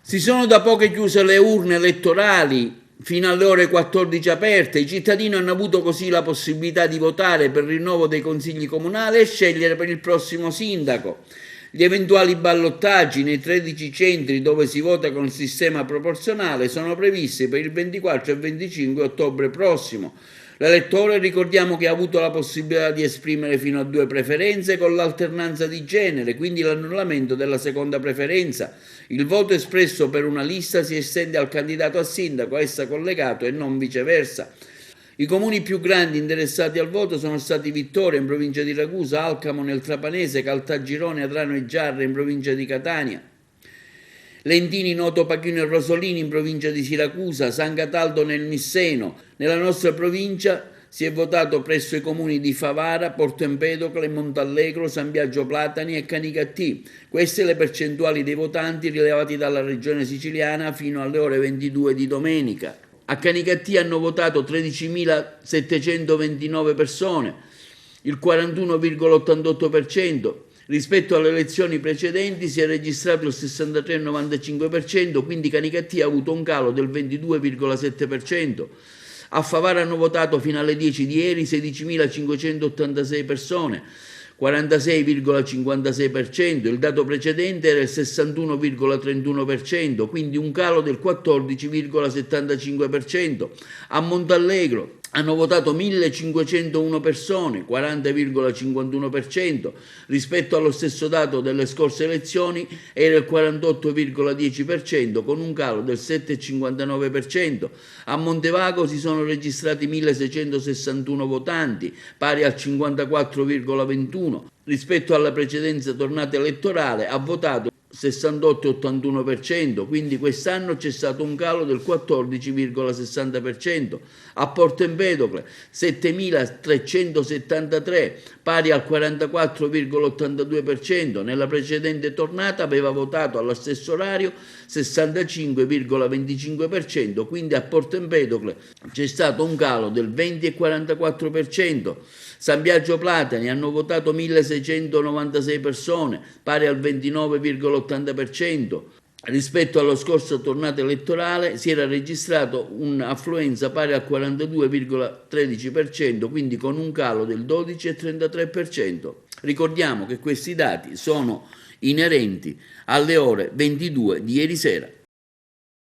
Si sono da poco chiuse le urne elettorali fino alle ore 14 aperte. I cittadini hanno avuto così la possibilità di votare per il rinnovo dei consigli comunali e scegliere per il prossimo sindaco. Gli eventuali ballottaggi nei 13 centri dove si vota con il sistema proporzionale sono previsti per il 24 e 25 ottobre prossimo. L'elettore, ricordiamo, che ha avuto la possibilità di esprimere fino a 2 preferenze con l'alternanza di genere, quindi l'annullamento della seconda preferenza. Il voto espresso per una lista si estende al candidato a sindaco a essa collegato e non viceversa. I comuni più grandi interessati al voto sono stati Vittoria in provincia di Ragusa, Alcamo nel Trapanese, Caltagirone, Adrano e Giarre in provincia di Catania, Lentini, Noto, Pachino e Rosolini in provincia di Siracusa, San Cataldo nel Nisseno. Nella nostra provincia si è votato presso i comuni di Favara, Porto Empedocle, Montallegro, San Biagio Platani e Canicattì. Queste le percentuali dei votanti rilevati dalla regione siciliana fino alle ore 22 di domenica. A Canicattì hanno votato 13.729 persone, il 41,88%. Rispetto alle elezioni precedenti si è registrato il 63,95%, quindi Canicattì ha avuto un calo del 22,7%. A Favara hanno votato fino alle 10 di ieri 16.586 persone, 46,56%, il dato precedente era il 61,31%, quindi un calo del 14,75%. A Montallegro hanno votato 1.501 persone, 40,51%, rispetto allo stesso dato delle scorse elezioni era il 48,10%, con un calo del 7,59%. A Montevago si sono registrati 1.661 votanti, pari al 54,21%. Rispetto alla precedente tornata elettorale ha votato 68,81%, quindi quest'anno c'è stato un calo del 14,60%. A Porto Empedocle 7.373, pari al 44,82%. Nella precedente tornata aveva votato allo stesso orario 65,25%, quindi a Porto Empedocle c'è stato un calo del 20,44%. San Biagio Platani hanno votato 1.696 persone, pari al 29,80%. Rispetto allo scorso tornata elettorale si era registrato un'affluenza pari al 42,13%, quindi con un calo del 12,33%. Ricordiamo che questi dati sono inerenti alle ore 22 di ieri sera.